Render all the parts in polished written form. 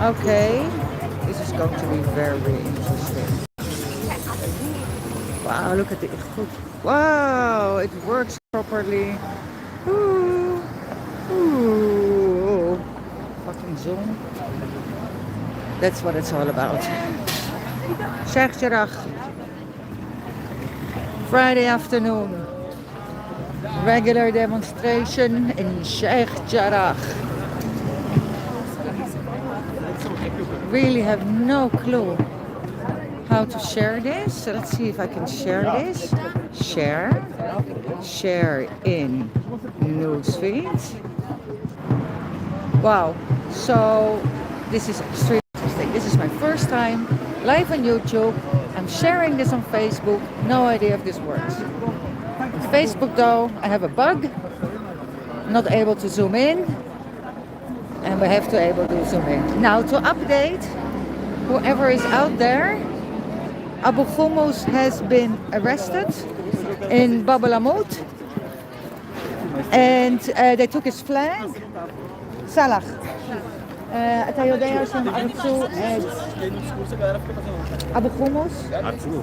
Okay, this is going to be very interesting. Wow, look at the goed. Wow, it works properly. Ooh, ooh, fucking zoom. That's what it's all about. Sheikh Jarrah, Friday afternoon. Regular demonstration in Sheikh Jarrah. Really have no clue how to share this. So let's see if I can share this. Share in newsfeed. Wow, so this is extremely interesting. This is my first time live on YouTube. I'm sharing this on Facebook. No idea if this works. On Facebook though, I have a bug. Not able to zoom in. And we have to able to zoom in. Now to update, whoever is out there, Abu Hummus has been arrested in Bab al-Amoud. And they took his flag. Salah. אתה יודע שהם ערצו את אבו חומוס? ערצו?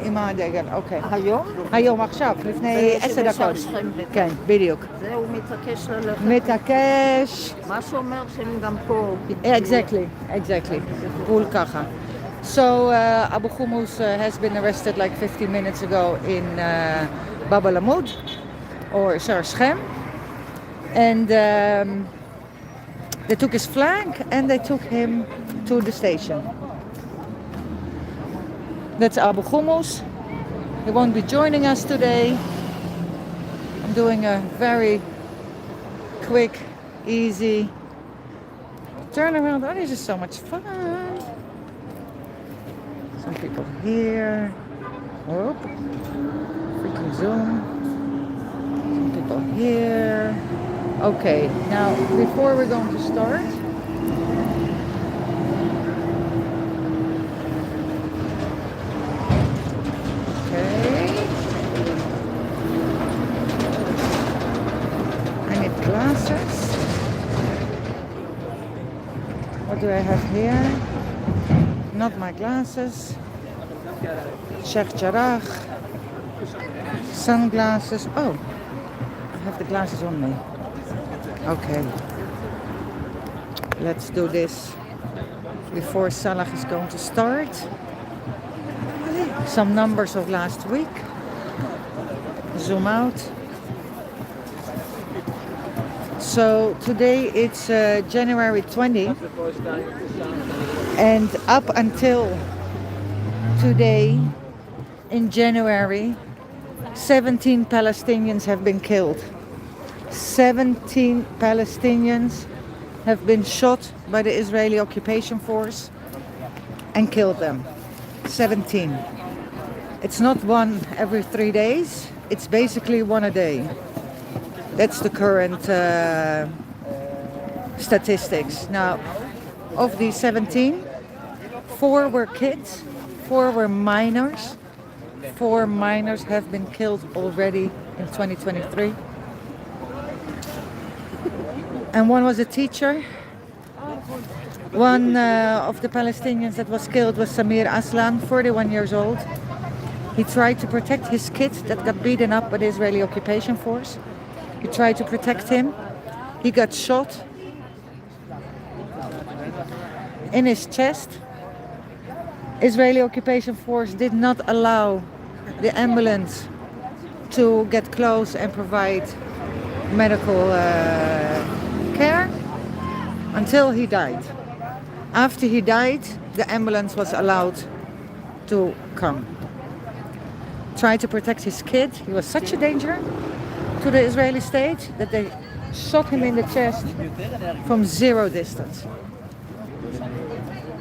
עם הדגל, אוקיי. היום? היום, עכשיו, לפני 10 דקות. כן, בדיוק. זהו מתעקש ללכת. מתעקש. מה שאומר שהם גם פה. Exactly. בול ככה. So Abu Hummus has been arrested like 15 minutes ago in Bab al-Amoud or Shechem. And they took his flag and they took him to the station. That's Abu Hummus. He won't be joining us today. I'm doing a very quick, easy turnaround. Oh, this is so much fun. Some people here. Whoop. Freaking zoom. Some people here. Okay, now before we're going to start, okay, I need glasses. What do I have here? Not my glasses. Sheikh Jarrah. Sunglasses. Oh, I have the glasses on me. Okay, let's do this before Salah is going to start. Some numbers of last week. Zoom out. So today it's January 20, and up until today in January, 17 Palestinians have been killed. 17 Palestinians have been shot by the Israeli occupation force and killed them. 17. It's not one every 3 days. It's basically one a day. That's the current statistics. Now, of these 17, 4 were kids, 4 were minors. 4 minors have been killed already in 2023. And one was a teacher. One of the Palestinians that was killed was Samir Aslan, 41 years old. He tried to protect his kid that got beaten up by the Israeli occupation force. He tried to protect him. He got shot in his chest. Israeli occupation force did not allow the ambulance to get close and provide medical care until he died. After he died, the ambulance was allowed to come. Tried to protect his kid. He was such a danger to the Israeli state that they shot him in the chest from 0 distance.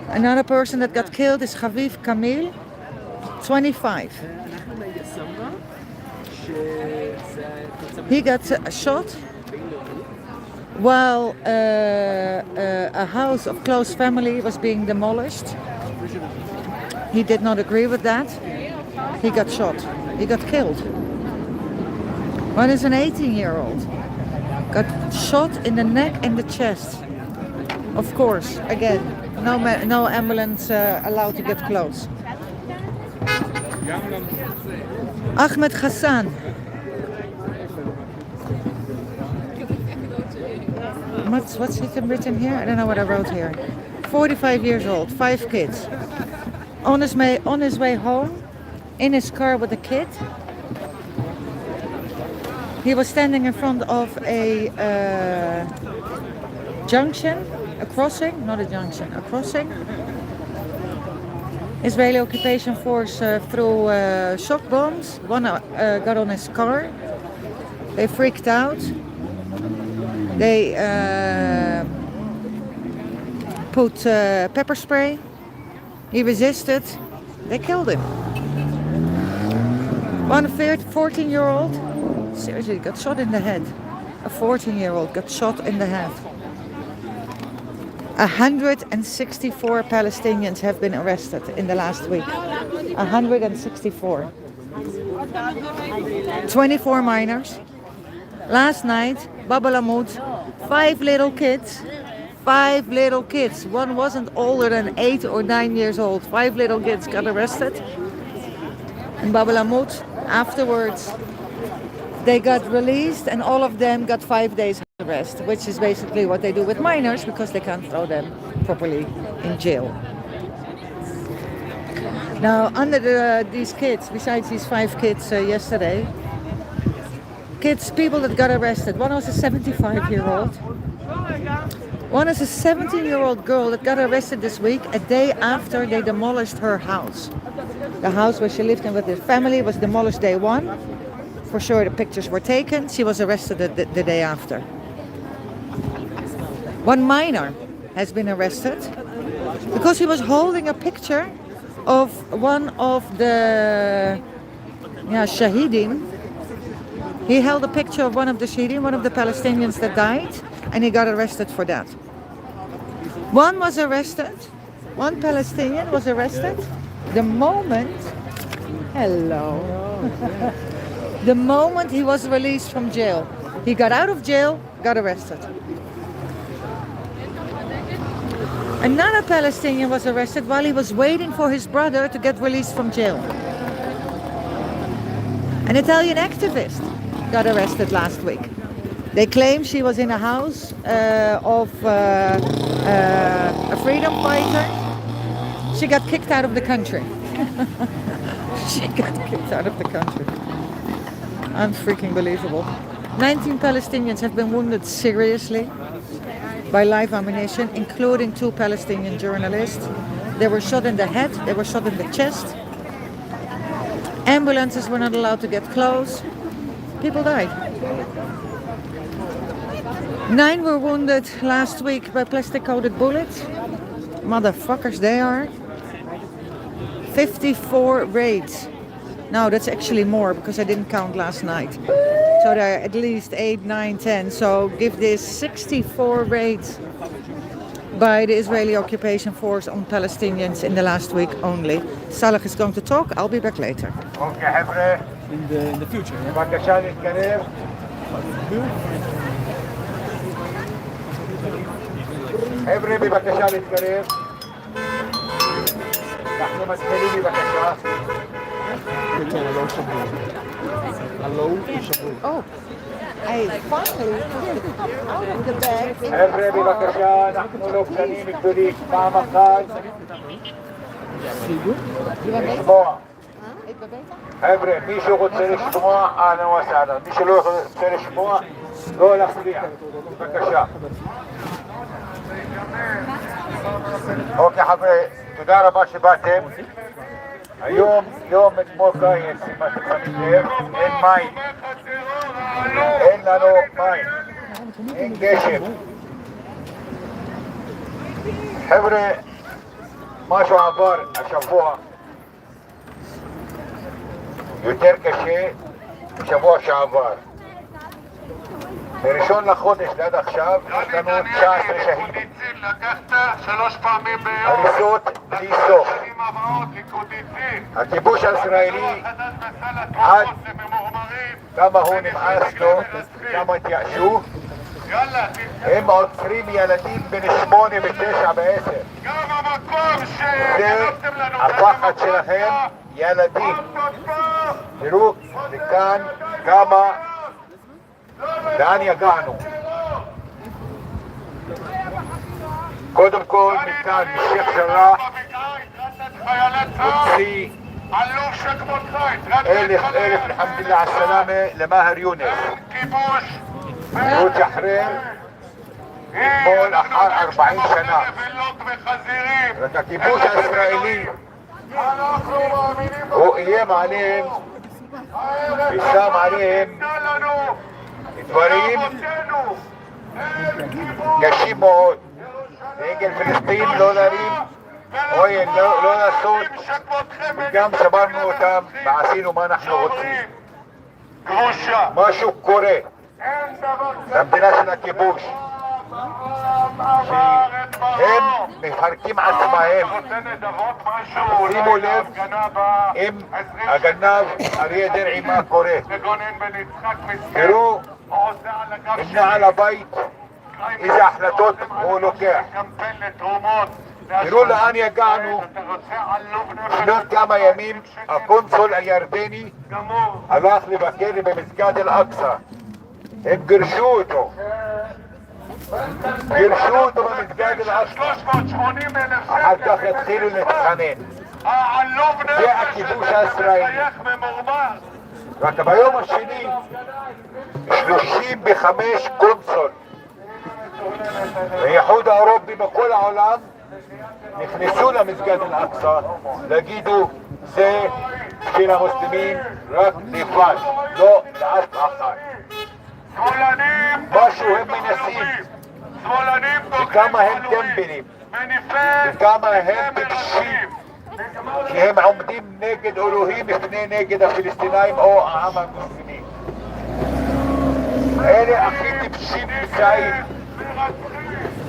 Another person that got killed is Haviv Kamil, 25. He got shot while a house of close family was being demolished. He did not agree with that. He got shot. He got killed. One is an 18-year-old. Got shot in the neck and the chest. Of course, again, no ambulance allowed to get close. Ahmed Hassan. What's it written here? I don't know what I wrote here. 45 years old, 5 kids. On his way home, in his car with a kid, he was standing in front of a junction, a crossing, not a junction, a crossing. Israeli occupation force threw shock bombs. One got on his car. They freaked out. They put pepper spray. He resisted. They killed him. One 14-year-old, seriously, got shot in the head. A 14-year-old got shot in the head. 164 Palestinians have been arrested in the last week. 164. 24 minors. Last night, Bab al-Amud, 5 little kids. 5 little kids. One wasn't older than 8 or 9 years old. 5 little kids got arrested. In Bab al-Amud, afterwards, they got released and all of them got 5 days arrest, which is basically what they do with minors because they can't throw them properly in jail. Now, under these kids, besides these 5 kids yesterday, people that got arrested. One was a 75-year-old. One is a 17-year-old girl that got arrested this week, a day after they demolished her house. The house where she lived in with her family was demolished day 1. For sure, the pictures were taken. She was arrested the day after. One minor has been arrested because he was holding a picture of one of the shahidim. He held a picture of one of the shahidim, one of the Palestinians that died, and he got arrested for that. One was arrested, one Palestinian was arrested the moment the moment he was released from jail. He got out of jail, got arrested. Another Palestinian was arrested while he was waiting for his brother to get released from jail. An Italian activist got arrested last week. They claim she was in a house of a freedom fighter. She got kicked out of the country. She got kicked out of the country. Unfreaking believable. 19 Palestinians have been wounded seriously by live ammunition, including 2 Palestinian journalists. They were shot in the head, they were shot in the chest. Ambulances were not allowed to get close. People died. 9 were wounded last week by plastic-coated bullets. Motherfuckers they are. 54 raids. No, that's actually more because I didn't count last night. So there are at least 8, 9, 10. So give this 64 raids by the Israeli occupation force on Palestinians in the last week only. Salah is going to talk. I'll be back later. Okay, in the future. Yeah? ببكشان الكريم حبري ببكشان الكريم نحن مسؤولين ببكشان. Oh, I finally out of the bag. حبري ببكشان نحن لبنانيين كذلك مع مقال اسبوع. حبري مي شغل ثلاث اسبوع اهلا وسهلا، مي شغل ثلاث اسبوع دول سريع ببكشان. اوكي حبري تدار ربا شباتم. اليوم يوم مو كويس ما تفهمين كيف؟ אין מים. אין לנו מים. אין גשם. חבר'ה, משהו עבר השבוע יותר קשה משבוע שעבר. בראשון לחודש עד עכשיו יש לנו 19 שהידים. לקחת 3 פעמים ביום. הריסות בלי סוף. הכיבוש הישראלי עד כמה הוא נמאס לו, כמה התייאשו. יאללה, הם עוצרים ילדים בין 8 ו9 ו10. גם המקום זה שגנבתם לנו... הפחד שלכם, ילדים. תראו, וכאן כמה, לאן יגענו. קודם כל, מכאן, משייח' ג'ראח, הוציא אלוף שכמותך, אלף אלחמדולillah הסלאמה למאהר יונס. כיבוש. הוא תשחרר אתמול אחר 40 שנה. רק הכיבוש הישראלי הוא איים עליהם ושם עליהם דברים קשים מאוד. דגל פלסטין לא להרים, אוי, לא לעשות, וגם שברנו אותם ועשינו מה אנחנו רוצים. משהו קורה במדינה של הכיבוש, שהם מפרקים עצמהם. שימו לב עם הגנב אריה דרעי מה קורה. תראו עם נעל הבית איזה החלטות הוא לוקח. תראו לאן יגענו. לפני כמה ימים הקונסול הירדני הלך לבקר במסגד אל-אקצא. הם גירשו אותו במסגד אל-אקצא. אחר כך יתחילו להתחנן. זה הכיבוש הישראלי. רק ביום השני 35 קונסול מהאיחוד האירופי בכל העולם נכנסו למסגד אל-אקצא להגידו זה של המוסלמים רק לבד, לא לאף אחד. משהו הם מנסים, וכמה הם טמבלים, וכמה הם טיפשים, כי הם עומדים נגד אלוהים לפני נגד הפלסטינאים או העם המוסלמי. אלה הכי טיפשים נמצאים.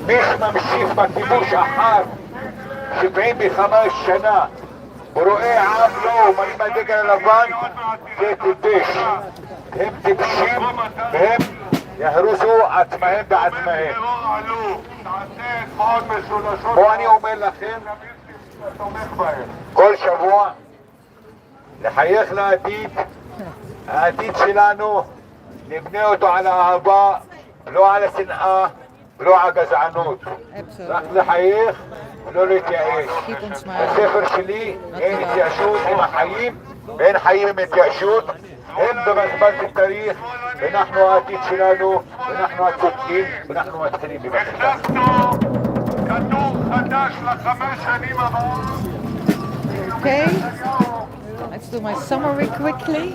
מי שממשיך בכיבוש אחר 75 שנה ורואה עם לא מרים הדגל הלבן, זה טיפש. הם טיפשים והם יהרסו עצמהם בעצמהם. פה אני אומר לכם כל שבוע לחייך לעתיד. העתיד שלנו נבנה אותו על האהבה, לא על השנאה, לא על גזענות. רק לחייך ולא להתייאש. בספר שלי אין התייאשות עם החיים ואין חיים עם התייאשות. הם במזמן בתאריך ואנחנו העתיד שלנו ואנחנו הצודקים ואנחנו מתחילים בבקשה. הכנסנו כדור חדש ל5 שנים הבאות. Okay, let's do my summary quickly.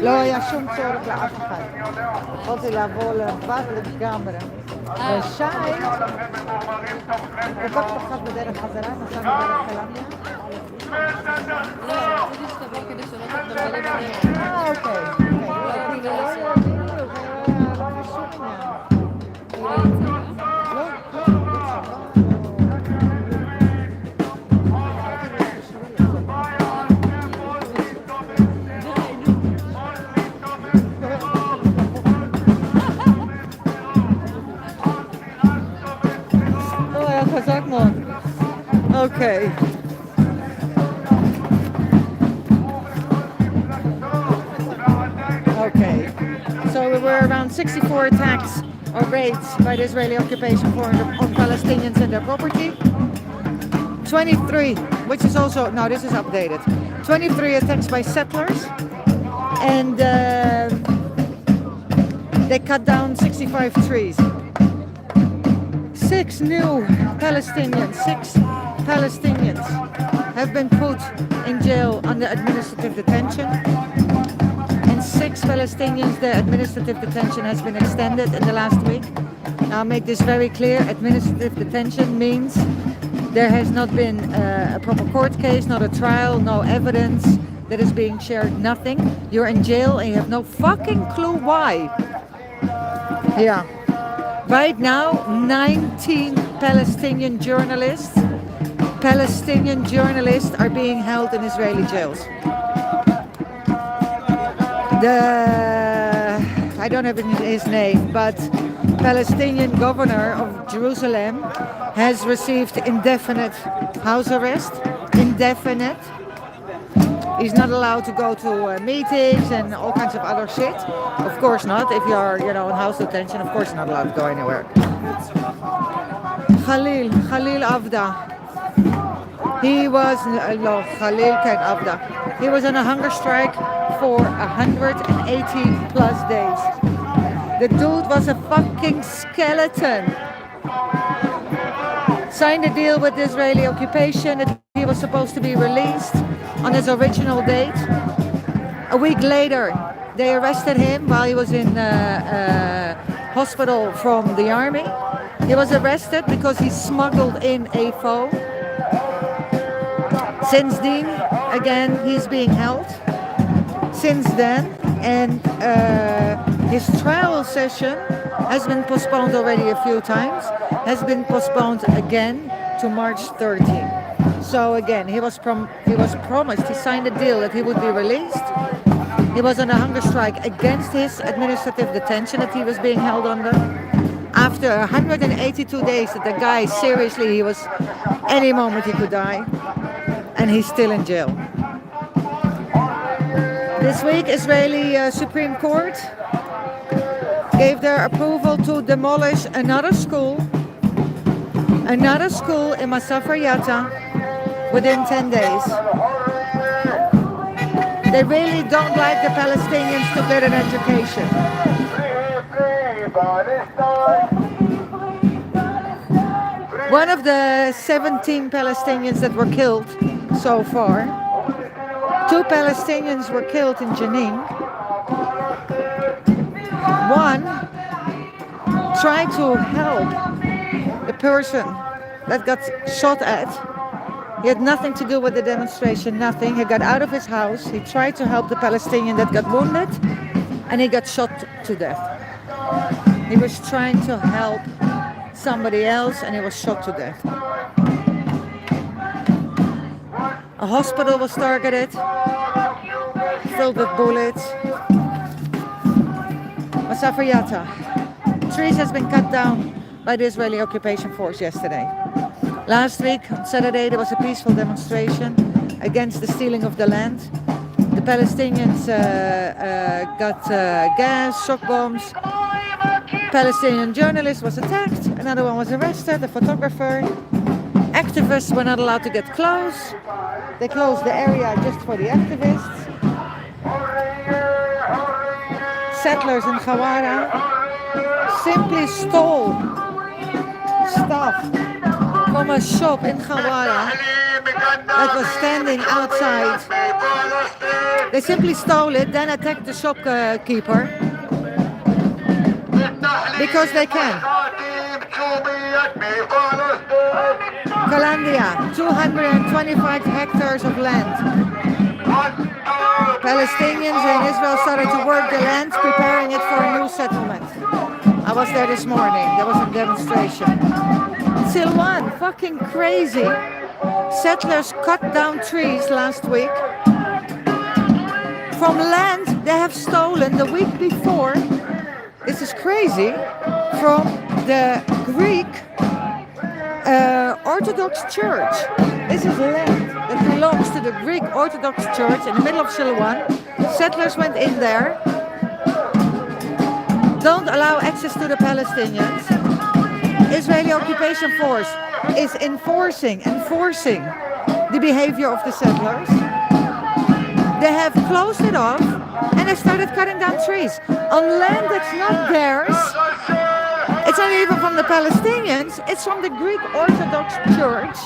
לא היה שום צורך לאף אחד. יכולתי לעבור לבד לגמרי. ושי, כל כך פחד בדרך חזרה, נסענו בדרך קלמיה. אוקיי. Okay. Okay. So we were around 64 attacks or raids by the Israeli occupation force on Palestinians and their property. 23, which is also, no, this is updated. 23 attacks by settlers, and they cut down 65 trees. 6 Palestinians have been put in jail under administrative detention, and 6 Palestinians, their administrative detention has been extended in the last week. Now, I'll make this very clear. Administrative detention means there has not been a proper court case, not a trial, no evidence that is being shared, nothing. You're in jail and you have no fucking clue why. Yeah. Right now, 19 Palestinian journalists are being held in Israeli jails. The I don't have his name, but Palestinian governor of Jerusalem has received indefinite house arrest. Indefinite. He's not allowed to go to meetings and all kinds of other shit. Of course not. If you're, in house detention, of course you're not allowed to go anywhere. Khalil Avda. He was, no, Khalil Ken Avda. He was on a hunger strike for 180 plus days. The dude was a fucking skeleton. Signed a deal with the Israeli occupation that he was supposed to be released on his original date. A week later, they arrested him while he was in hospital from the army. He was arrested because he smuggled in a phone. Since then, again, he's being held. Since then, and his trial session has been postponed already a few times, has been postponed again to March 13. So again, he was promised, he signed a deal that he would be released. He was on a hunger strike against his administrative detention that he was being held under. After 182 days that the guy, seriously, he was, any moment he could die. And he's still in jail. This week, Israeli Supreme Court gave their approval to demolish another school in Masafar Yatta within 10 days. They really don't like the Palestinians to get an education. One of the 17 Palestinians that were killed so far, 2 Palestinians were killed in Jenin. One tried to help the person that got shot at. He had nothing to do with the demonstration, nothing. He got out of his house. He tried to help the Palestinian that got wounded, and he got shot to death. He was trying to help somebody else, and he was shot to death. A hospital was targeted, filled with bullets. Masafar Yatta. Trees has been cut down by the Israeli occupation force yesterday. Last week, on Saturday, there was a peaceful demonstration against the stealing of the land. The Palestinians got gas, shock bombs. Palestinian journalist was attacked. Another one was arrested, a photographer. Activists were not allowed to get close. They closed the area just for the activists. Settlers in Hawara simply stole stuff from a shop in Hawara that was standing outside. They simply stole it, then attacked the shopkeeper because they can. Kalandia, 225 hectares of land. Palestinians in Israel started to work the land, preparing it for a new settlement. I was there this morning. There was a demonstration. Silwan, fucking crazy. Settlers cut down trees last week from land they have stolen the week before. This is crazy. From the Greek Orthodox Church. This is land that belongs to the Greek Orthodox Church in the middle of Silwan. Settlers went in there. Don't allow access to the Palestinians. Israeli occupation force is enforcing the behavior of the settlers. They have closed it off and they started cutting down trees on land that's not theirs. It's not even from the Palestinians, it's from the Greek Orthodox Church.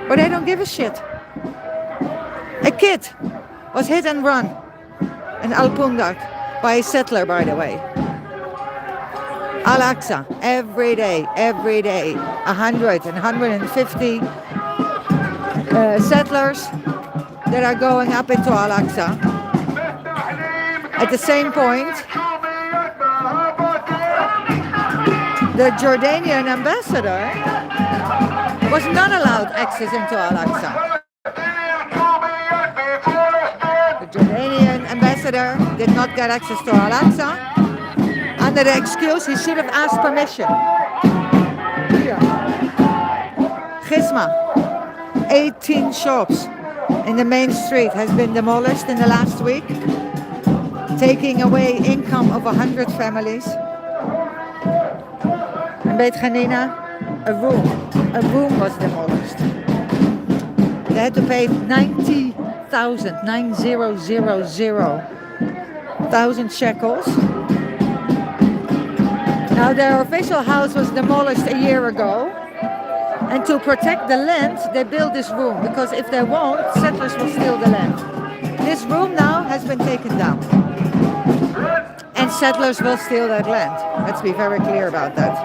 But they don't give a shit. A kid was hit and run in Al-Pundak by a settler, by the way. Al-Aqsa, every day, 100 and 150 settlers that are going up into Al-Aqsa. At the same point, the Jordanian ambassador was not allowed access into Al-Aqsa. The Jordanian ambassador did not get access to Al-Aqsa under the excuse he should have asked permission. Gizma, 18 shops in the main street has been demolished in the last week, taking away income of 100 families. In Beit Hanina, a room was demolished. They had to pay 90,000 shekels. Now their official house was demolished a year ago, and to protect the land they built this room, because if they won't, settlers will steal the land. This room now has been taken down, and settlers will steal that land. Let's be very clear about that.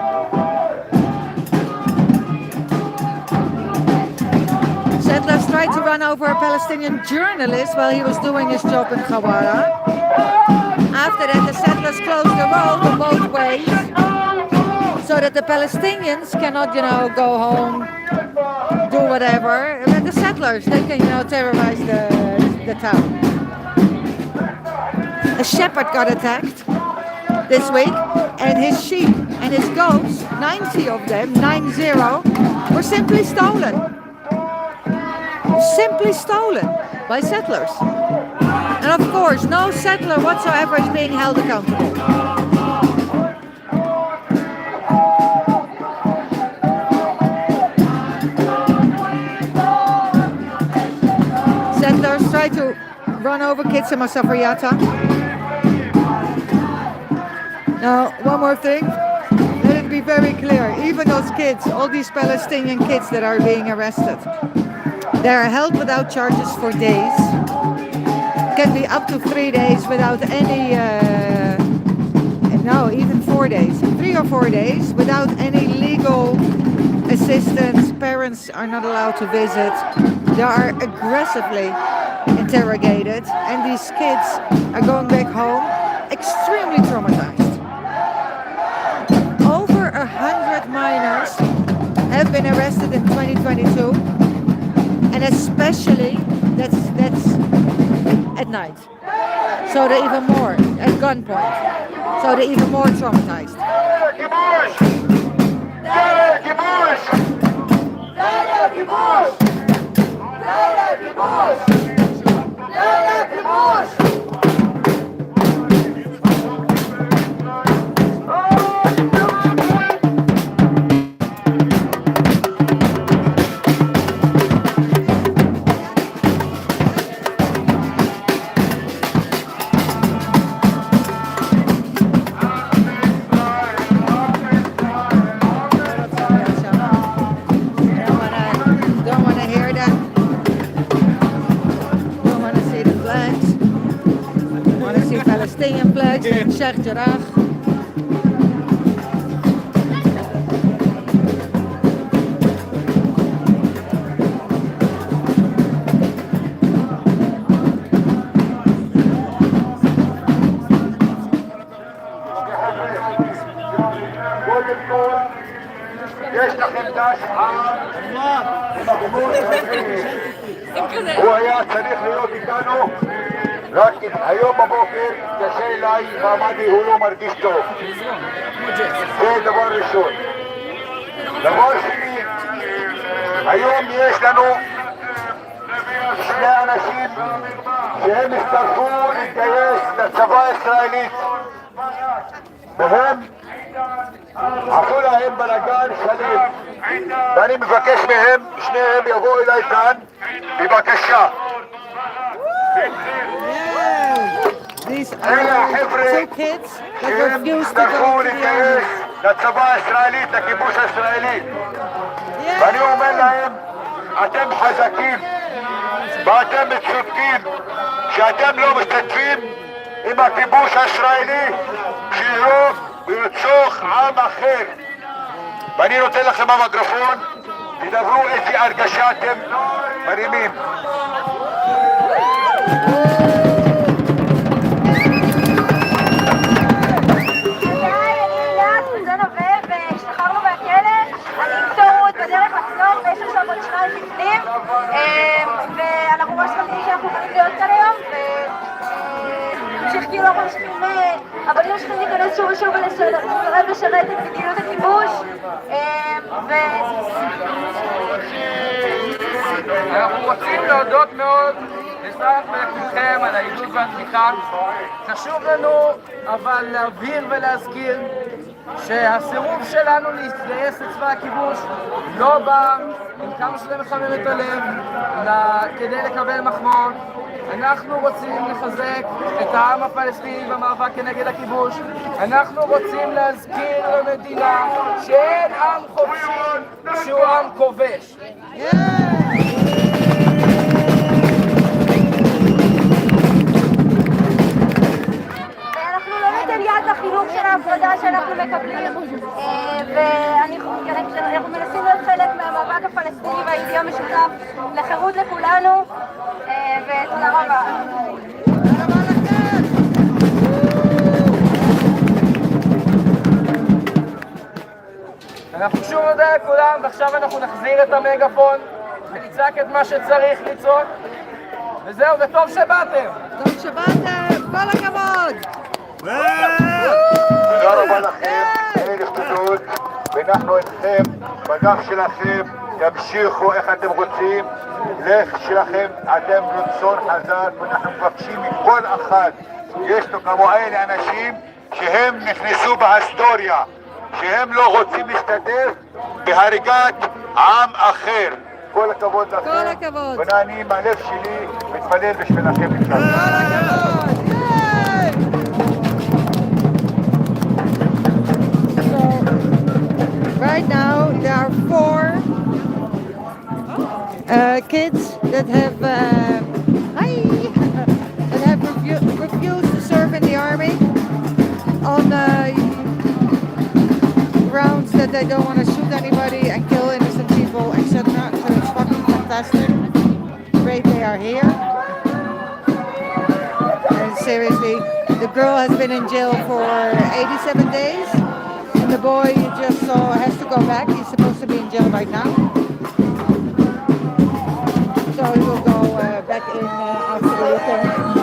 Settlers tried to run over a Palestinian journalist while he was doing his job in Jarrah. After that, the settlers closed the road on both ways so that the Palestinians cannot, go home, do whatever. And the settlers, they can, terrorize the town. A shepherd got attacked this week, and his sheep and his goats, 90 of them, 90, were simply stolen. Simply stolen by settlers. And of course, no settler whatsoever is being held accountable. Settlers try to run over kids in Masafriyata. Now, one more thing. Let it be very clear. Even those kids, all these Palestinian kids that are being arrested, they are held without charges for days. Can be up to 3 days without any, even 4 days. 3 or 4 days without any legal assistance. Parents are not allowed to visit. They are aggressively interrogated, and these kids are going back home extremely traumatized. Over 100 minors have been arrested in 2022. And especially, that's at night. So they're even more, at gunpoint. So they're even more traumatized. Palestinian flags in Sheikh, Jarrah. יש לכם את ההשפעה. הוא היה צריך להיות איתנו, רק היום בבוקר התקשר אליי ואמר לי הוא לא מרגיש טוב. זה דבר ראשון. דבר שני, היום יש לנו שני אנשים שהם הצטרפו להתגייס לצבא הישראלית, והם עשו להם בלגן שלם, ואני מבקש מהם, שניהם יבואו אליי כאן, בבקשה. אלה החבר'ה שהם הצטרפו להתגייס לצבא הישראלית, לכיבוש הישראלי, ואני אומר להם, אתם חזקים ואתם צודקים שאתם לא משתתפים עם הכיבוש הישראלי שיהרוג וירצוח עם אחר. ואני נותן לכם המיקרופון, תדברו איזה הרגשה אתם מרימים. ואנחנו ממש שמחים שאנחנו יכולים להיות כאן היום, ונמשיך כאילו אנחנו צריכים, הבנים צריכים להיכנס שוב ושוב לסרב לשרת את מדיניות הכיבוש, אנחנו רוצים להודות מאוד לסך ולכולכם על העידוד והתמיכה. חשוב לנו אבל להבהיר ולהזכיר שהסירוב שלנו להתגייס לצבא הכיבוש לא בא, עם כמה שזה מחמם את הלב, כדי לקבל מחמאות. אנחנו רוצים לחזק את העם הפלסטיני במאבק כנגד הכיבוש. אנחנו רוצים להזכיר למדינה שאין עם חופשי שהוא עם כובש. ואנחנו לא ניתן יד לחינוך של ההפרדה שאנחנו מקבלים, ואנחנו מנסים להיות חלק מהמאבק הפלסטיני והידיעה המשותף לחירות לכולנו, ותודה רבה. אנחנו שוב נודה לכולם, ועכשיו אנחנו נחזיר את המגפון ונצעק את מה שצריך לצעוק, וזהו, וטוב שבאתם. טוב שבאתם, כל הכבוד. תודה רבה לכם, אלף תודות, ואנחנו איתכם, בגב שלכם, תמשיכו איך אתם רוצים, לך שלכם, אתם רצון חזק, ואנחנו מבקשים מכל אחד, יש לו כמו אלה אנשים שהם נכנסו בהיסטוריה, שהם לא רוצים להשתתף בהריגת עם אחר. כל הכבוד לכם, כל הכבוד. ואני מהלב שלי מתפלל בשבילכם. כל הכבוד. Right now, there are 4 kids that have refused to serve in the army on grounds that they don't want to shoot anybody and kill innocent people, etc. So it's fucking fantastic. Great they are here. And seriously, the girl has been in jail for 87 days. And the boy you just saw has to go back. He's supposed to be in jail right now. So he will go back in after the weekend.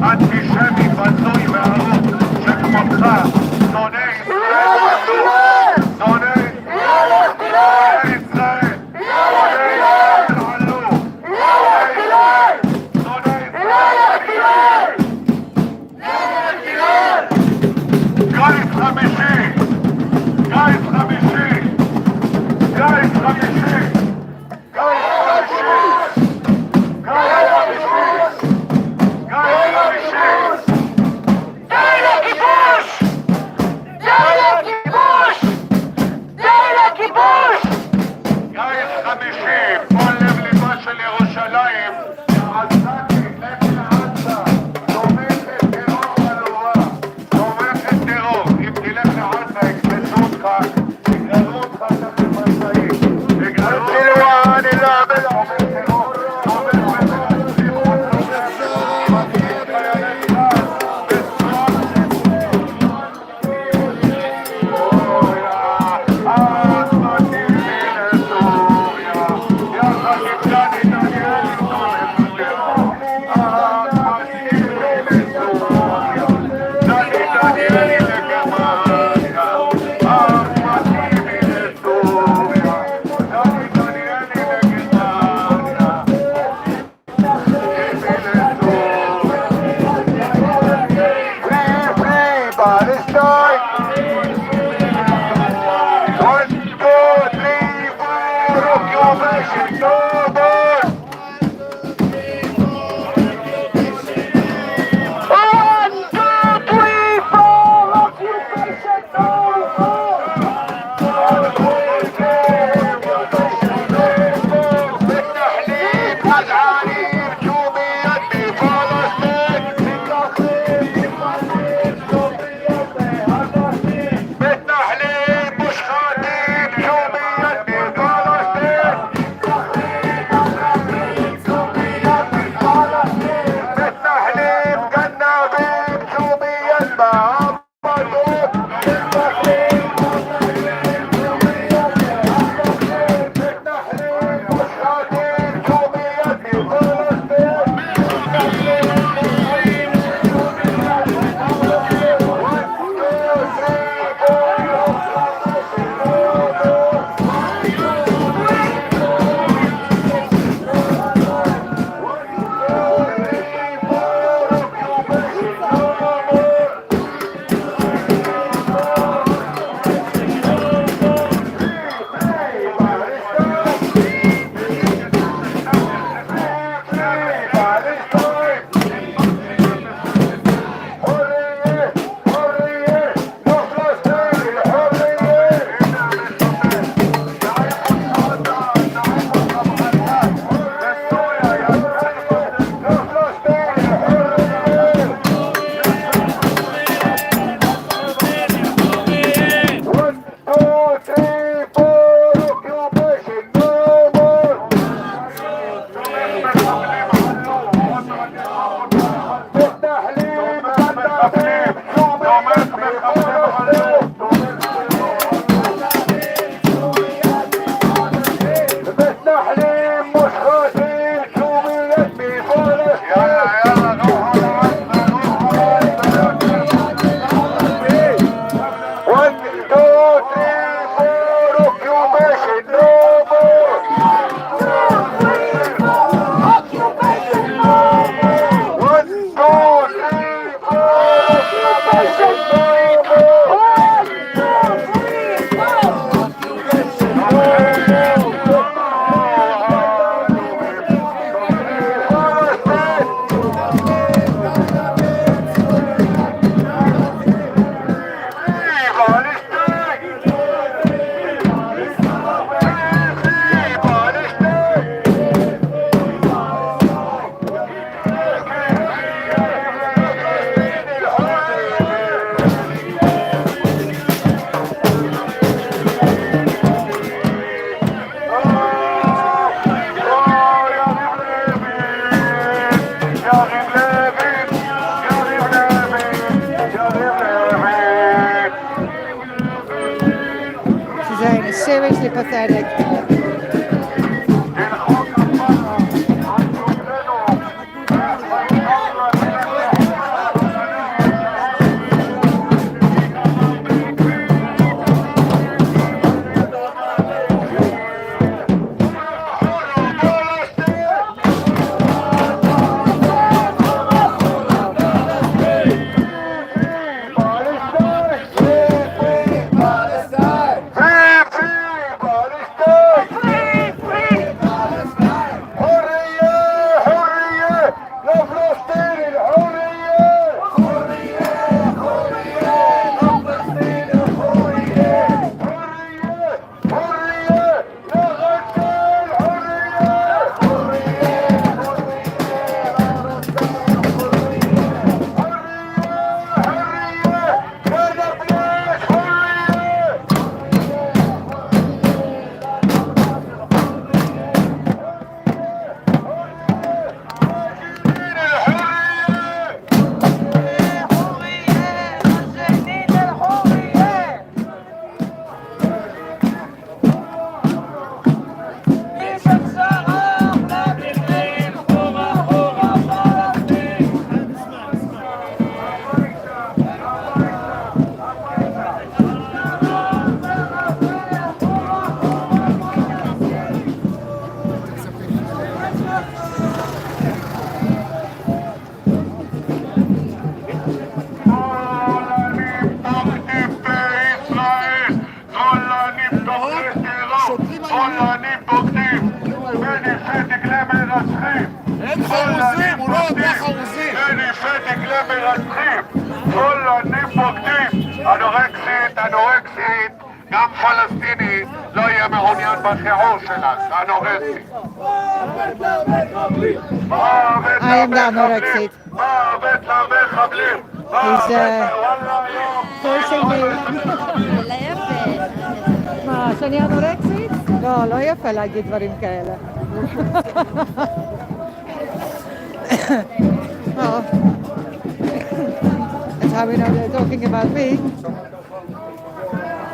אנטישמי, בזוי Palestine. 1, 2, 3, 4, occupation no more. 1, 2, 3, 4, occupation no more. بالتحليل مجعانين جوميات بفلسطين. بالتحليل مش خاطين جوميات بفلسطين. بالتحليل جنابين جوميات بعبدون. Ze zijn seriously pathetic. Free Palestine! שמאלנים בוגדים, מניפי דגלי מרצחים. אין חרוזים, הוא לא יודע חרוזים. מניפי דגלי מרצחים, שמאלנים בוגדים. אנורקסית, גם פלסטיני לא יהיה מעוניין בחירות שלה, אנורקסית. I am the anorexic. מוות למחבלים. He's forcing me. מה, שאני אנורקסית? לא, לא יפה להגיד דברים כאלה. Well, that's how we know they're talking about me.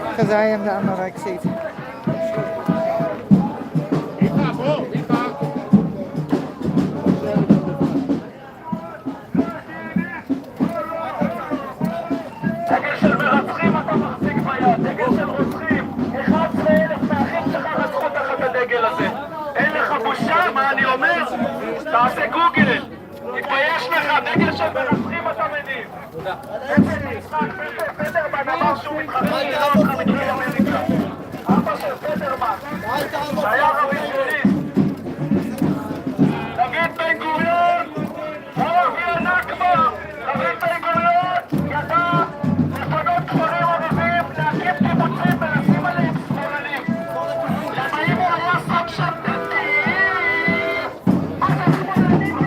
Because I am the anorexic. דגל של מרצחים אתה מחזיק ביד, דגל של רוצחים. 11,000 מהאחים שלך רצחו תחת הדגל הזה. אין לך בושה, מה אני אומר? תעשה גוגל. תתבייש לך, דגל של מרצחים אתה מניף. פטרמן אמר שהוא מתחרט לראה אותך מדרום אמריקה. אבא של פטרמן, שהיה רביניסט. דוד בן גוריון, אבי הנכבה, דוד בן גוריון, ידע לפנות כפרים ערבים, להקים קיבוצים ולשים עליהם שמאלנים. למה אם הוא היה שם שם דתיים? מה זה שמאלנים?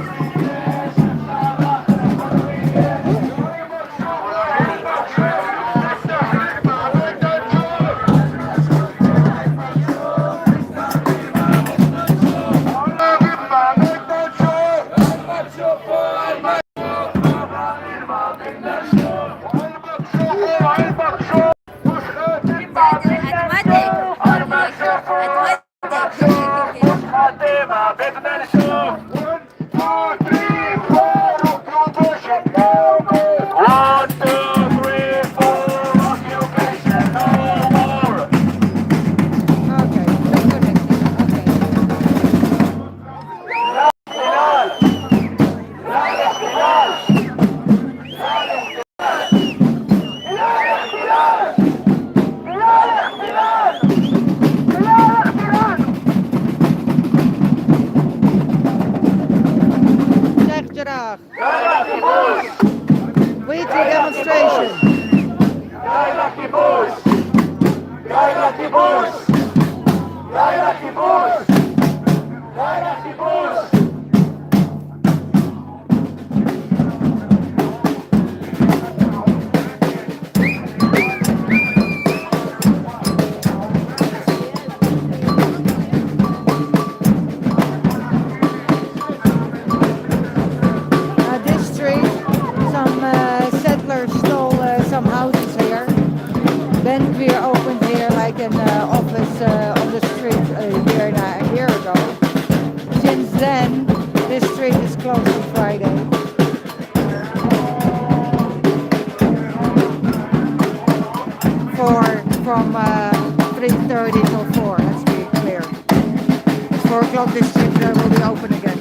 Sheikh Jarrah. Weekly demonstration. This street, some settlers stole some houses here. Then we opened here like an office on the street a year ago. Since then, this street is closed on Friday. From 3:30 till 4. Let's be clear. At 4 o'clock, this street will be open again.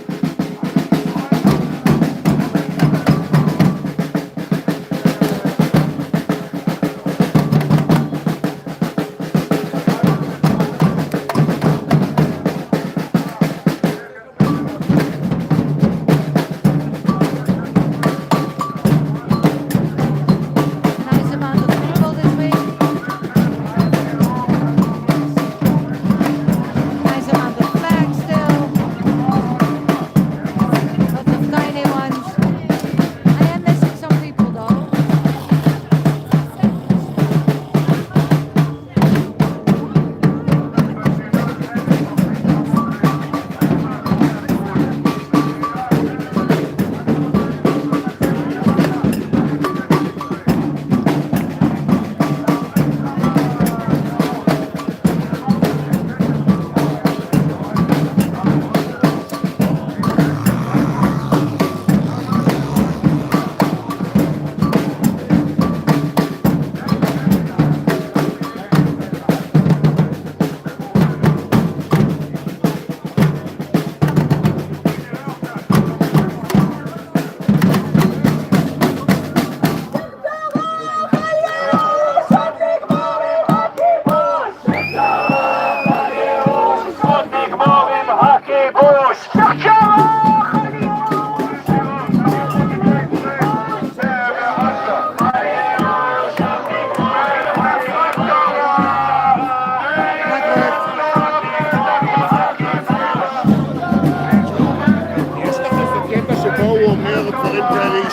Nice amount of people this week. Nice amount of flags still.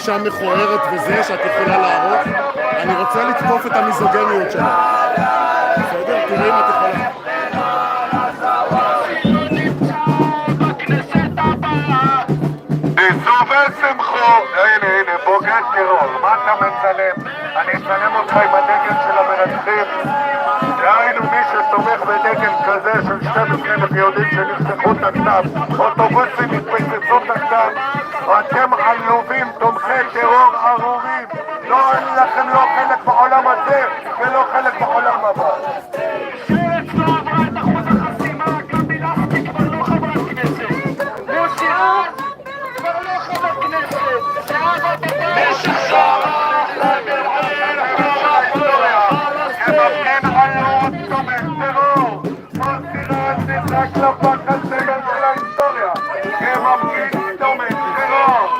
אישה מכוערת וזה שאת יכולה לערוך, אני רוצה לתקוף את המיזוגניות שלה. בסדר? תראי אם את יכולה. ניסו ושמחו. הנה, בוגד טרור. מה אתה מצלם? אני אצלם אותך עם הדגל של המרצחים. דהיינו מי שתומך בדגל כזה של 12,000 יהודים שנרצחו תחתיו, אוטובוסים התפוצצו תחתיו, אתם עלובים, תומכי טרור ארורים. לא, אין לכם לא חלק בעולם הזה ולא חלק בעולם הבא. שרץ לא עברה את אחוז החסימה, גבי לסקי כבר לא חברת כנסת. מוסיעה כבר לא חברת כנסת. משך שעה לדבר ההיסטוריה. כמפגין עלות תומך טרור. מוסיעה נזרק לפח הסבל של ההיסטוריה. כמפגין תומך טרור.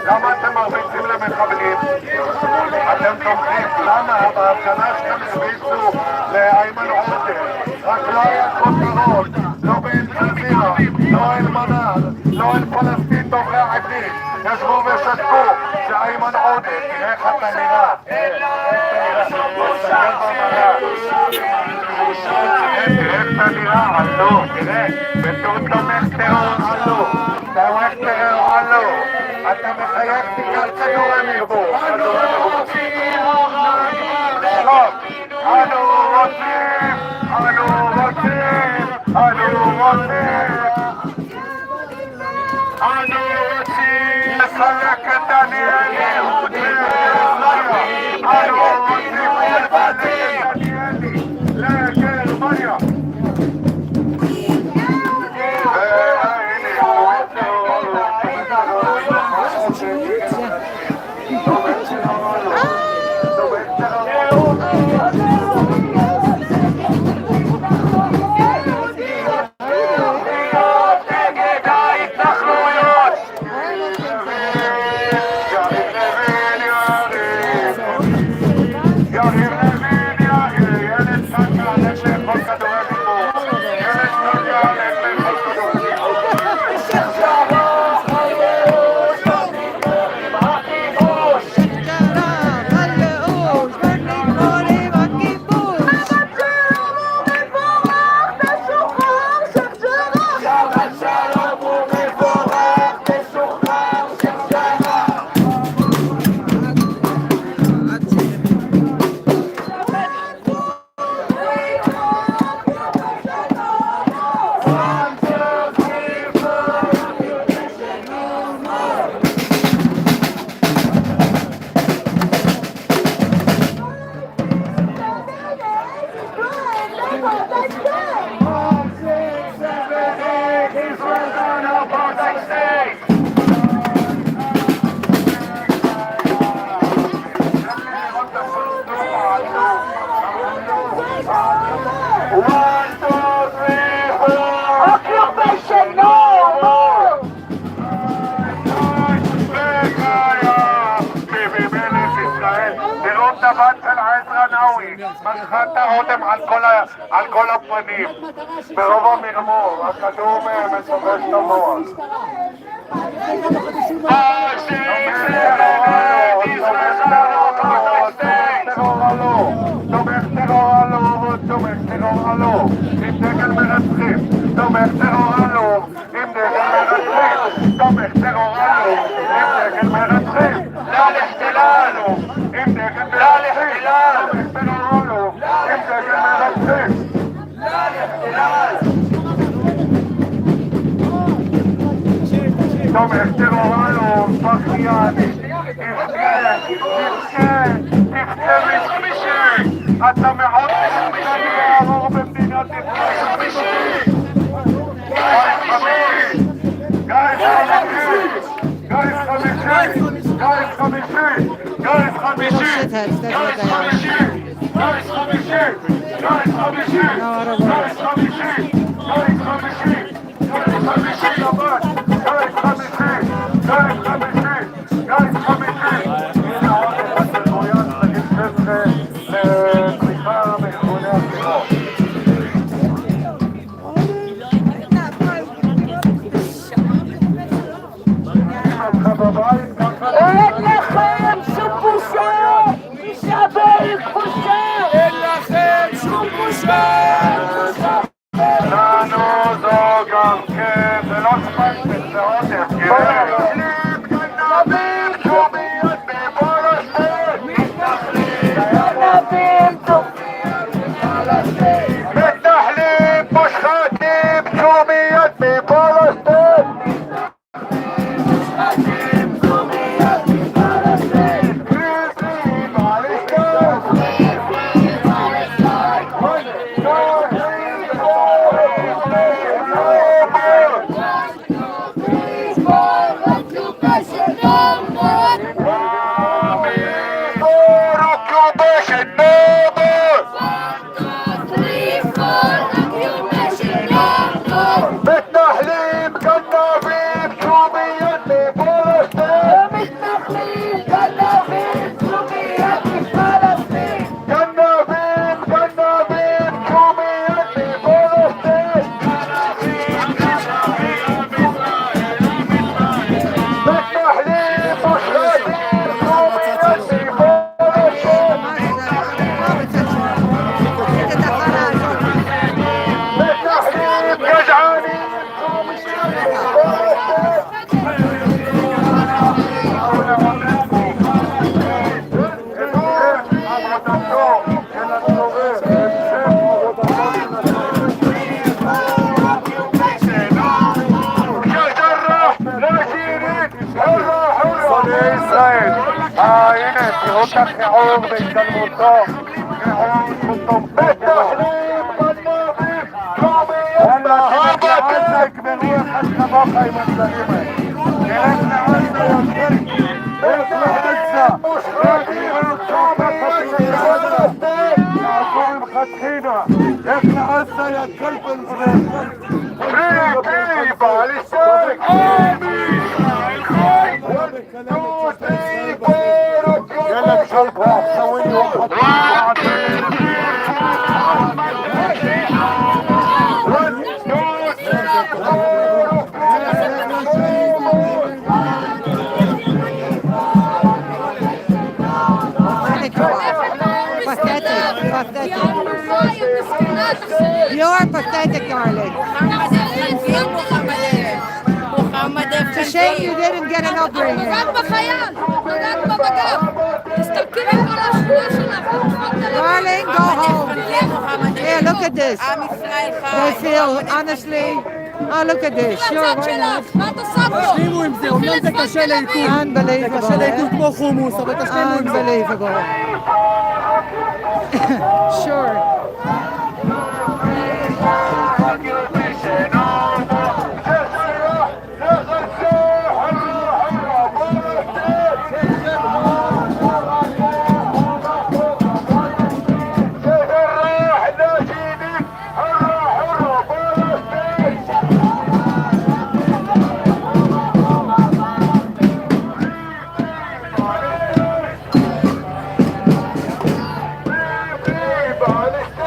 למה אתם מרביצים למחבלים? אתם תומכים, למה? בהפגנה שאתם הרביצו לאיימן עודה רק לא היה כותרות, לא באל-ג'זירה, לא אל-מנאר, לא אל-פלסטין דוברי עברית. ישבו ושתקו שאיימן עודה, תראה איך אתה נראה. תסתכל במראה. תראה איך אתה נראה, עלו, תראה, בתור תומך טרור עלו, תומך טרור עלו. אתה מחייב תיקל כדורי מרבו. אנו רוצים, אנו רוצים, אנו רוצים, אנו רוצים לסלק את דניאלי. אנו רוצים לסלק את דניאלי לגרמניה. מחאת האודם על כל הפנים, ברוב המרמור, הכדור מסובב את המוח. תומך טרור עלוב, תומך טרור עלוב, עם דגל מרצחים, תומך טרור עלוב, עם דגל מרצחים, תומך טרור עלוב, עם דגל מרצחים, לא לחתילל, עם דגל מרצחים, תומך טרור עלוב, עם דגל מרצחים, לא לחתילל, תומך טרור עלוב, פחייני, אתה מאוד משמעי לעבור במדינת ישראל. לתמיכה בארגוני شوميات بفلسطين بالتحليل كنافين شوميات بفلسطين كنافين شوميات بفلسطين بالتحليل بالتحليل جزعانين ישראל, הנה, תראו את החיעור בהתגלמותו, חיעור בתוכנית בנבים, אללה, לעזה יקברו אחד כמוך עם הצדדים האלה. נלך לעזה יותר, לך לעזה, נעבור עם חתחינה, לך לעזה יא כלבן זמן. פרי, פלסטין, אמין, חי, يلا كلب سوي لي You're pathetic, darling. It's a shame you didn't get an upbringing. Darling, go home. Here, look at this. They feel, honestly, oh, look at this. Sure, why not? תשלימו עם זה, אומנם זה קשה לעיכול. זה קשה לעיכול כמו חומוס, אבל תשלימו עם זה. Unbelievable. Sure. بالسته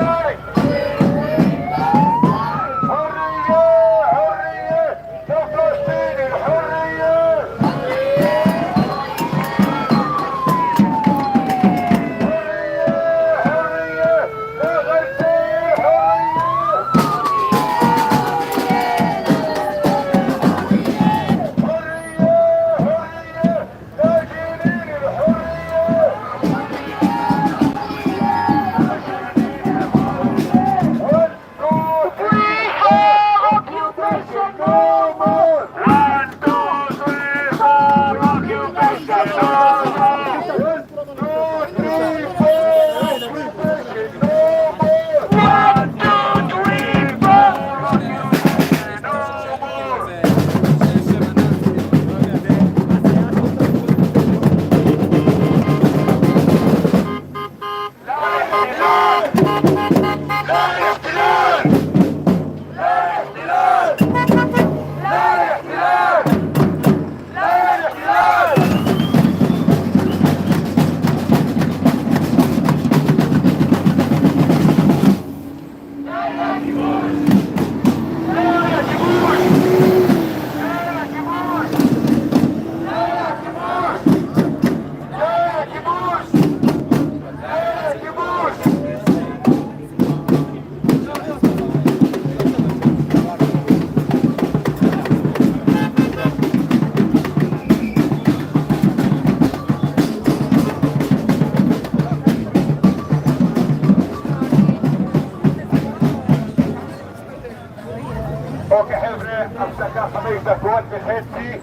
אוקיי חבר'ה, הפסקה 5 דקות וחצי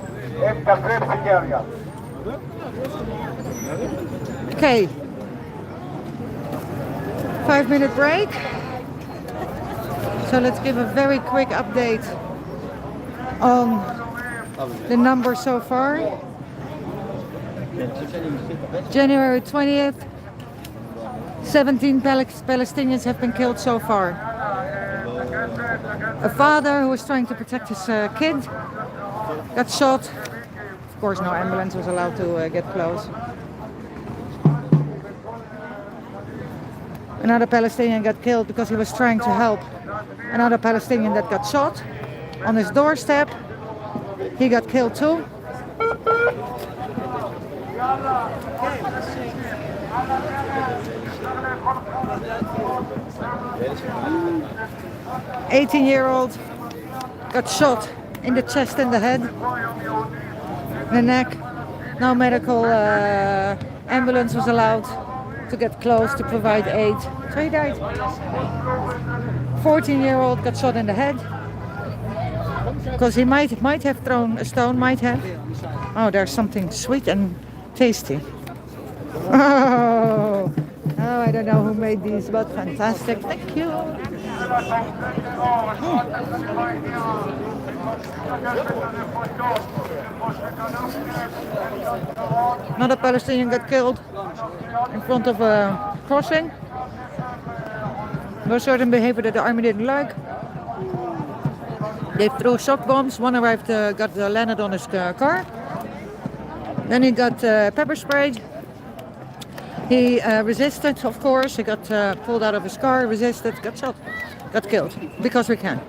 עם קפה וסיגריה. Okay. 5-minute break. So let's give a very quick update on the numbers so far. January 20th, 17 Palestinians have been killed so far. A father who was trying to protect his kid got shot. Of course, no ambulance was allowed to get close. Another Palestinian got killed because he was trying to help another Palestinian that got shot on his doorstep. He got killed too. An 18-year-old got shot in the chest and the head, the neck. No medical ambulance was allowed to get close to provide aid. So he died. 14-year-old got shot in the head because he might have thrown a stone, might have. Oh, there's something sweet and tasty. Oh, I don't know who made these, but fantastic. Thank you. Another Palestinian got killed in front of a crossing. There was certain behavior that the army didn't like. They threw shock bombs. One arrived, landed on his car. Then he got pepper sprayed. He resisted, of course. He got pulled out of his car, resisted, got shot, got killed. Because we can.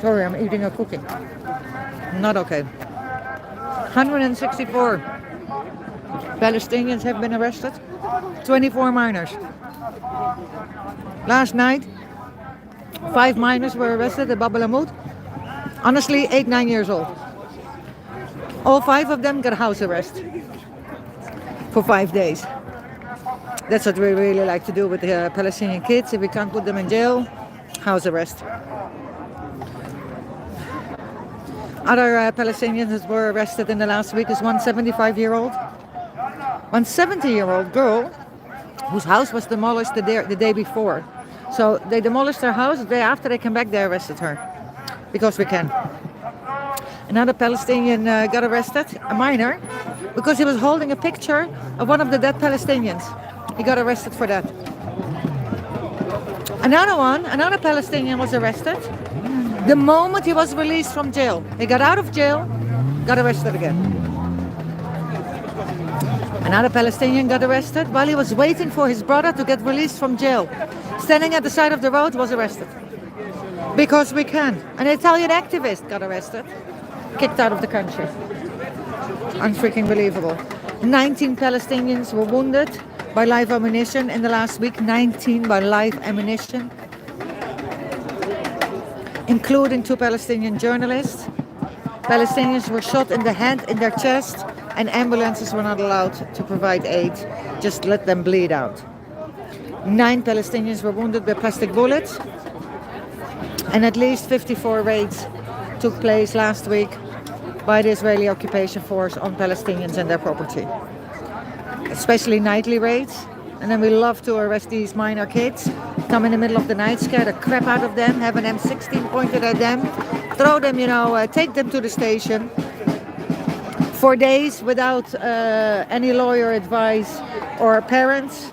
Sorry, I'm eating a cookie. Not okay. 164 Palestinians have been arrested. 24 minors. Last night, 5 minors were arrested at Bab el-Amoud. Honestly, 8-9 years old. All 5 of them got house arrest for 5 days. That's what we really like to do with the Palestinian kids. If we can't put them in jail, house arrest. Other Palestinians that were arrested in the last week is one 75-year-old. One 70-year-old girl whose house was demolished the day before. So they demolished her house. The day after they came back, they arrested her. Because we can. Another Palestinian got arrested, a minor, because he was holding a picture of one of the dead Palestinians. He got arrested for that. Another Palestinian was arrested the moment he was released from jail. He got out of jail, got arrested again. Another Palestinian got arrested while he was waiting for his brother to get released from jail. Standing at the side of the road, was arrested. Because we can. An Italian activist got arrested, kicked out of the country. Unfreaking believable. 19 Palestinians were wounded by live ammunition in the last week. 19 by live ammunition. Including 2 Palestinian journalists. Palestinians were shot in the head, in their chest, and ambulances were not allowed to provide aid. Just let them bleed out. 9 Palestinians were wounded by plastic bullets. And at least 54 raids took place last week by the Israeli occupation force on Palestinians and their property. Especially nightly raids. And then we love to arrest these minor kids. Come in the middle of the night, scare the crap out of them, have an M16 pointed at them, throw them, take them to the station for days without any lawyer advice or parents.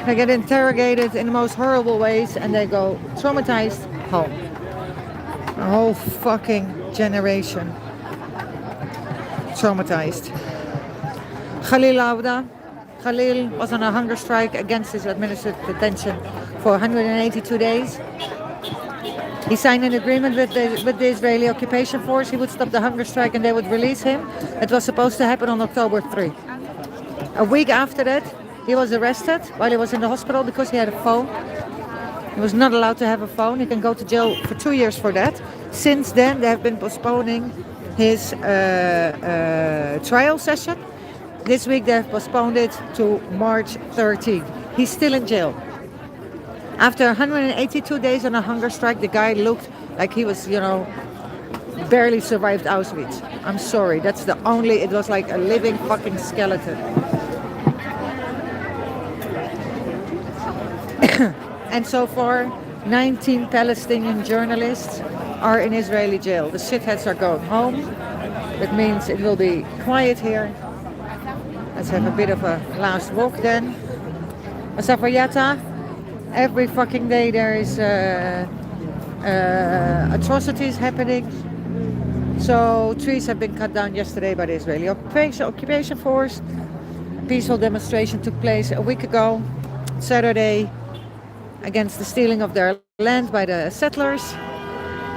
They get interrogated in the most horrible ways and they go traumatized home. A whole fucking generation traumatized. Khalil was on a hunger strike against his administrative detention for 182 days. He signed an agreement with the Israeli occupation force. He would stop the hunger strike and they would release him. It was supposed to happen on October 3. A week after that, he was arrested while he was in the hospital because he had a phone. He was not allowed to have a phone. He can go to jail for 2 years for that. Since then, they have been postponing his trial session. This week they've postponed it to March 13th. He's still in jail. After 182 days on a hunger strike, the guy looked like he was, barely survived Auschwitz. I'm sorry, that's the only, it was like a living fucking skeleton. And so far, 19 Palestinian journalists are in Israeli jail. The shitheads are going home. That means it will be quiet here. Let's have a bit of a last walk then. Asafayata, every fucking day there is atrocities happening. So trees have been cut down yesterday by the Israeli occupation force. A peaceful demonstration took place a week ago, Saturday, against the stealing of their land by the settlers.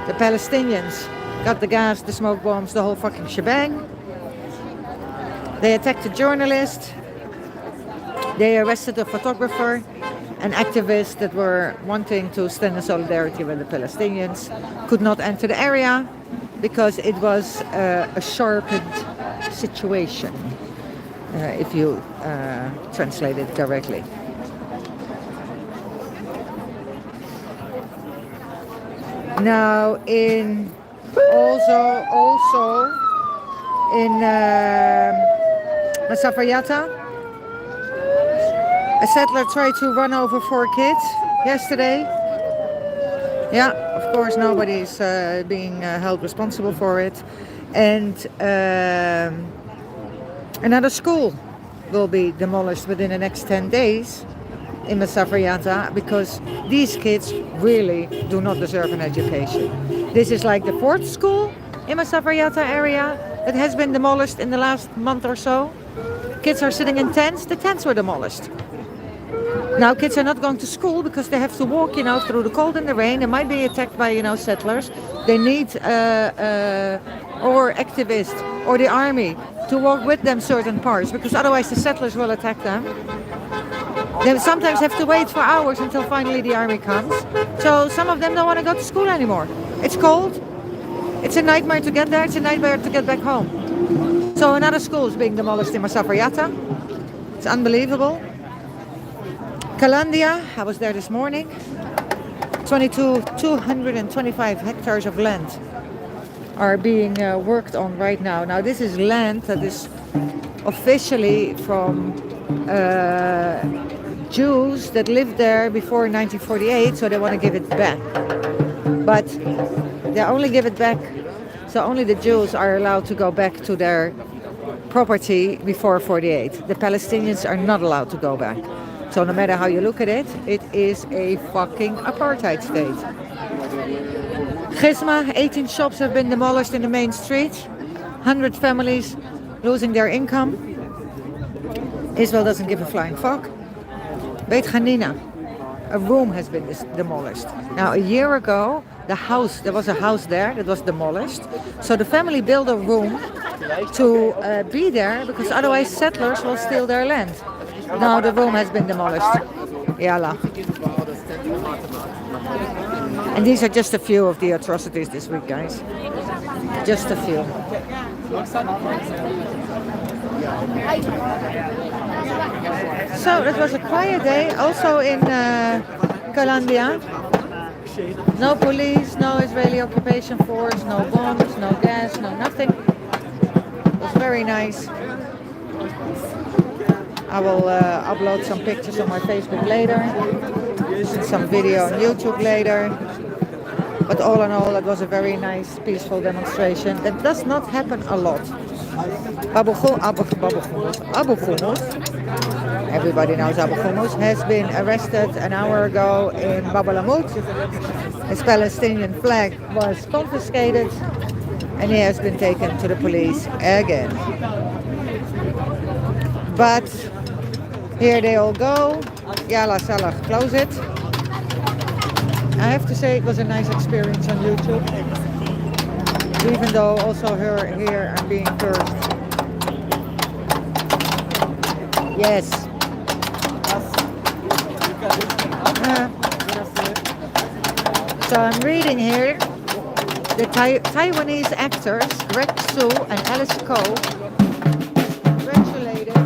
The Palestinians got the gas, the smoke bombs, the whole fucking shebang. They attacked a journalist. They arrested a photographer, an activist that were wanting to stand in solidarity with the Palestinians. Could not enter the area because it was a sharpened situation, if you translate it directly. Now in also in Masafayata, a settler tried to run over 4 kids yesterday. Yeah, of course nobody's being held responsible for it. And another school will be demolished within the next 10 days in Masafayata, because these kids really do not deserve an education. This is like the 4th school in Masafayata area that has been demolished in the last month or so. Kids are sitting in tents. The tents were demolished. Now kids are not going to school because they have to walk, through the cold and the rain. They might be attacked by, settlers. They need or activists or the army to walk with them certain parts, because otherwise the settlers will attack them. They sometimes have to wait for hours until finally the army comes. So some of them don't want to go to school anymore. It's cold. It's a nightmare to get there. It's a nightmare to get back home. So another school is being demolished in Masafayata. It's unbelievable. Kalandia, I was there this morning. 225 hectares of land are being worked on right now. Now this is land that is officially from Jews that lived there before 1948, so they want to give it back. But they only give it back, so only the Jews are allowed to go back to their property before 48. The Palestinians are not allowed to go back. So no matter how you look at it, it is a fucking apartheid state. Gisma, 18 shops have been demolished in the main street. 100 families losing their income. Israel doesn't give a flying fuck. Beit Hanina, a room has been demolished. Now a year ago, there was a house there that was demolished. So the family built a room to be there, because otherwise settlers will steal their land. Now the room has been demolished. Yalla. And these are just a few of the atrocities this week, guys. Just a few. So it was a quiet day also in Kalandia. No police, no Israeli occupation force, no bombs, no gas, no nothing. It was very nice. I will upload some pictures on my Facebook later, some video on YouTube later. But all in all, it was a very nice, peaceful demonstration. That does not happen a lot. Abu Khummus, everybody knows Abu Khummus, has been arrested an hour ago in Bab al-Amoud. His Palestinian flag was confiscated and he has been taken to the police again. But here they all go. Yalla Salah, close it. I have to say it was a nice experience on YouTube. Even though also here I'm being cursed. Yes. So I'm reading here the Taiwanese actors Greg Su and Alice Ko congratulated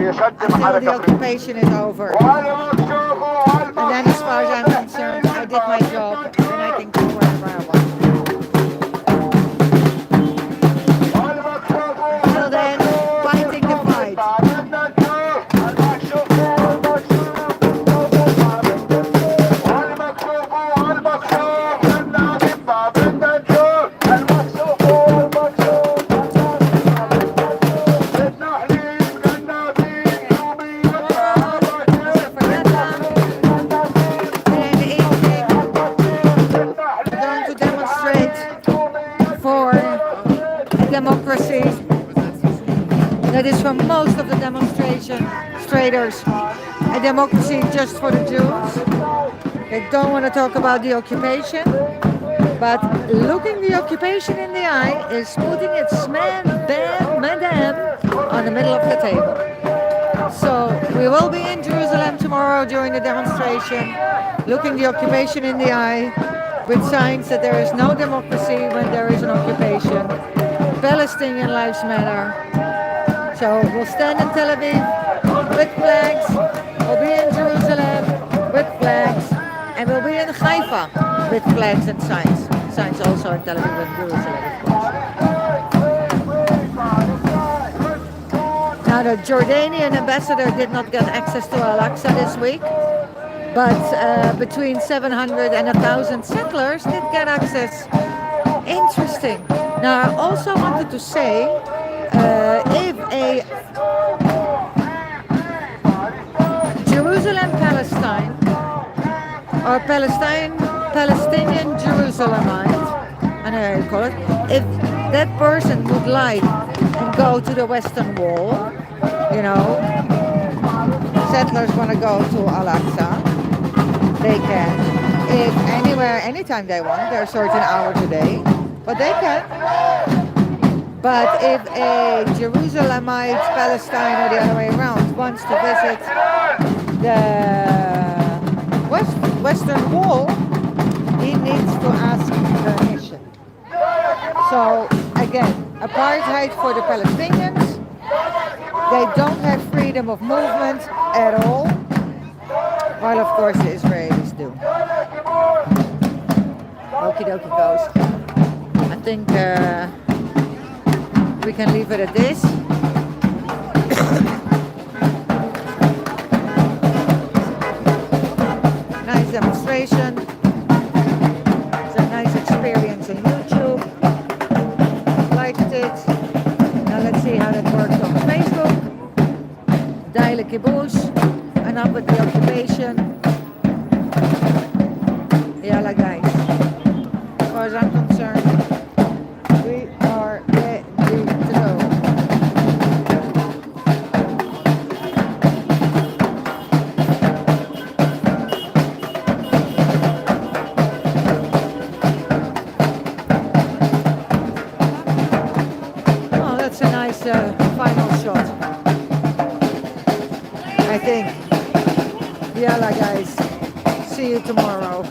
until the occupation is over. And then as far as I'm concerned, I did my job and I can go wherever I want. Until then, fighting the fight. Democracy that is for most of the demonstrators a democracy just for the Jews. They don't want to talk about the occupation, but looking the occupation in the eye is putting its madam on the middle of the table. So we will be in Jerusalem tomorrow during the demonstration, looking the occupation in the eye with signs that there is no democracy when there is an occupation. Palestinian lives matter. So we'll stand in Tel Aviv with flags, we'll be in Jerusalem with flags, and we'll be in Haifa with flags and signs. Signs also in Tel Aviv and Jerusalem, of course. Now the Jordanian ambassador did not get access to Al-Aqsa this week, but between 700 and 1,000 settlers did get access. Interesting. Now, I also wanted to say, if a Jerusalem-Palestine or Palestinian Jerusalemite, I know how you call it, if that person would like and go to the Western Wall, you know, settlers want to go to Al-Aqsa, they can. If anywhere, anytime they want, there are certain hours a day. But they can. But if a Jerusalemite Palestine or the other way around wants to visit the Western Wall, he needs to ask permission. So again, apartheid for the Palestinians. They don't have freedom of movement at all, while of course the Israelis do. Okie dokie goes. I think we can leave it at this. Nice demonstration. It's a nice experience on YouTube. Liked it. Now let's see how that works on Facebook. Daile Kibbutz. Enough with the occupation. Yalla guys. As far as I'm concerned, we are ready to go. Oh, that's a nice final shot, I think. Yalla guys, see you tomorrow.